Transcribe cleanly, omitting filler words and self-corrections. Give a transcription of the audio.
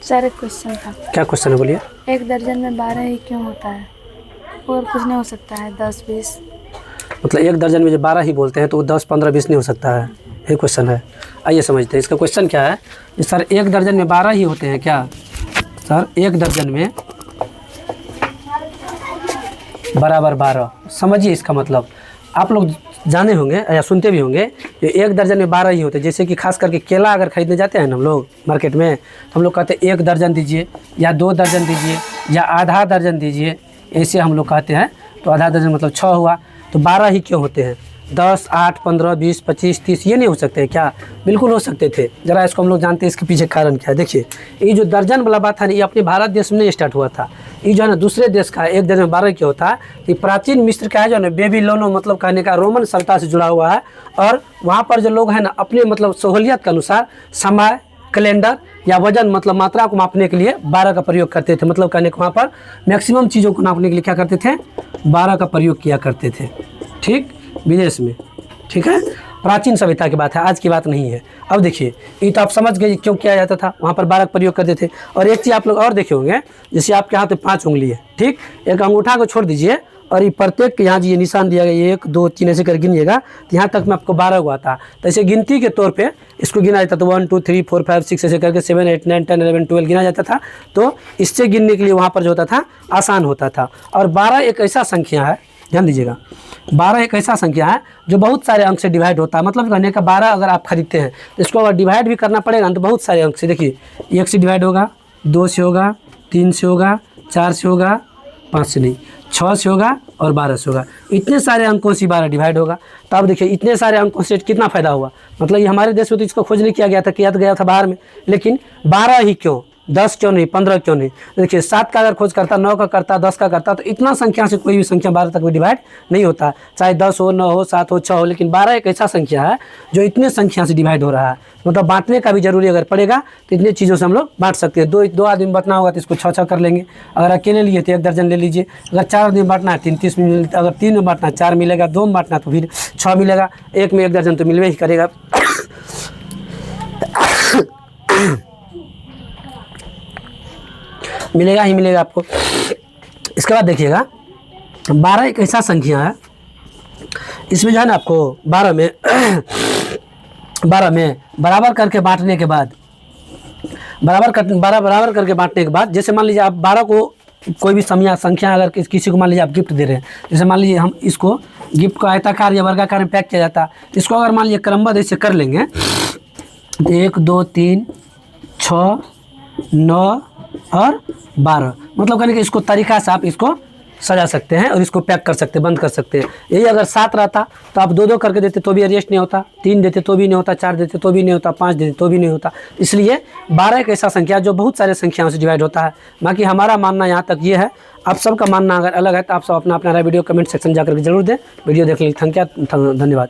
Sir एक question था। क्या क्वेश्चन है, बोलिए। एक दर्जन में 12 ही क्यों होता है? और कुछ नहीं हो सकता है? 10 20? मतलब एक दर्जन में जो 12 ही बोलते हैं तो वो 10 15 20 नहीं हो सकता है, ये क्वेश्चन है। आइए समझते हैं इसका क्वेश्चन क्या है। कि सर एक दर्जन में 12 ही होते हैं क्या? सर एक दर्जन में बराबर 12, समझिए इसका मतलब। आप लोग जाने होंगे या सुनते भी होंगे कि एक दर्जन में 12 ही होते हैं। जैसे कि खास करके केला अगर खरीदने जाते हैं ना हम लोग मार्केट में, तो हम लोग कहते हैं 1 दर्जन दीजिए या 2 दर्जन दीजिए या आधा दर्जन दीजिए, ऐसे हम लोग कहते हैं। तो आधा दर्जन मतलब 6 हुआ, तो 12 ही क्यों होते हैं? 10 8 15 20 25 30 ये नहीं हो सकते क्या? बिल्कुल हो सकते थे। ज़रा इसको हम लोग जानते हैं इसके पीछे कारण क्या है। देखिए ये जो दर्जन वाला बात है ना, ये अपने भारत देश में नहीं स्टार्ट हुआ था। ये जो है ना दूसरे देश का एक दर्जन में 12 क्यों होता है? ये प्राचीन मिस्र का है जो है ना बेबीलोनो मतलब कहने का रोमन सभ्यता से जुड़ा हुआ है। और वहाँ पर जो लोग हैं ना अपने मतलब सहूलियत के अनुसार समय कैलेंडर या वजन मतलब मात्रा को मापने के लिए 12 का प्रयोग करते थे। मतलब कहने को वहाँ पर मैक्सिमम चीज़ों को नापने के लिए क्या करते थे? 12 का प्रयोग किया करते थे, ठीक, विदेश में। ठीक है, प्राचीन सभ्यता की बात है, आज की बात नहीं है। अब देखिए ये तो आप समझ गए क्यों किया जाता था, वहाँ पर 12 का प्रयोग करते थे। और एक चीज़ आप लोग और देखे होंगे, जैसे आपके हाथ में 5 उंगली है, ठीक, एक अंगूठा को छोड़ दीजिए और ये प्रत्येक यहाँ ये निशान दिया गया 1 2 3 ऐसे कर गिनिएगा तो यहाँ तक में आपको 12 हुआ था। तो ऐसे गिनती के तौर पे इसको गिना जाता था 1 2 3 4 5 6 ऐसे करके 7 8 9 10 11 12 गिना जाता था। तो इससे गिनने के लिए वहाँ पर जो होता था आसान होता था। और 12 एक ऐसा संख्या है, ध्यान दीजिएगा, 12 एक ऐसा संख्या है जो बहुत सारे अंक से डिवाइड होता है। मतलब कहने का 12 अगर आप खरीदते हैं तो इसको अगर डिवाइड भी करना पड़ेगा तो बहुत सारे अंक से। देखिए 1 से डिवाइड होगा, 2 से होगा, 3 से होगा, 4 से होगा, 5 से नहीं, 6 से होगा और 12 से होगा। इतने सारे अंकों से 12 डिवाइड होगा। तो अब देखिए इतने सारे अंकों से कितना फ़ायदा हुआ। मतलब ये हमारे देश में तो इसको खोज नहीं किया गया था, किया तो गया था बाहर में, लेकिन 12 ही क्यों, 10 क्यों नहीं, 15 क्यों नहीं? देखिए 7 का अगर खोज करता, 9 का करता, 10 का करता, तो इतना संख्या से कोई भी संख्या 12 तक भी डिवाइड नहीं होता। चाहे 10 हो, 9 हो, 7 हो, 6 हो, लेकिन 12 एक ऐसा संख्या है जो इतने संख्या से डिवाइड हो रहा है। मतलब बांटने का भी जरूरी अगर पड़ेगा तो इतने चीज़ों से हम लोग बांट सकते हैं। दो आदमी बांटना होगा तो इसको 6 कर लेंगे। अगर अकेले लिए तो 1 दर्जन ले लीजिए। अगर 4 आदमी बांटना है 30 मिलेगा। अगर 3 में बांटना है 4 मिलेगा, 2 में बांटना तो फिर 6 मिलेगा। 1 में 1 दर्जन तो मिलवे ही करेगा। मिलेगा ही मिलेगा आपको। इसके बाद देखिएगा 12 एक ऐसा संख्या है, इसमें जो है ना आपको 12 में बराबर करके बांटने के बाद, बराबर करके बांटने के बाद, जैसे मान लीजिए आप 12 को कोई भी संख्या अगर किसी को मान लीजिए आप गिफ्ट दे रहे हैं, जैसे मान लीजिए हम इसको गिफ्ट को आयताकार या वर्गाकार में पैक किया जाता है, इसको अगर मान लीजिए क्रमबद्ध ऐसे कर लेंगे 1 2 3 6 9 और 12, मतलब कहने कि इसको तरीका से आप इसको सजा सकते हैं और इसको पैक कर सकते हैं, बंद कर सकते हैं। यही अगर 7 रहता तो आप 2 करके देते तो भी एडजस्ट नहीं होता, 3 देते तो भी नहीं होता, 4 देते तो भी नहीं होता, 5 देते तो भी नहीं होता। इसलिए 12 एक ऐसा संख्या जो बहुत सारे संख्याओं से डिवाइड होता है। बाकी हमारा मानना यहाँ तक ये है, आप सबका मानना अगर अलग है तो आप सब अपना वीडियो कमेंट सेक्शन जाकर के जरूर दें। वीडियो देखने के लिए धन्यवाद।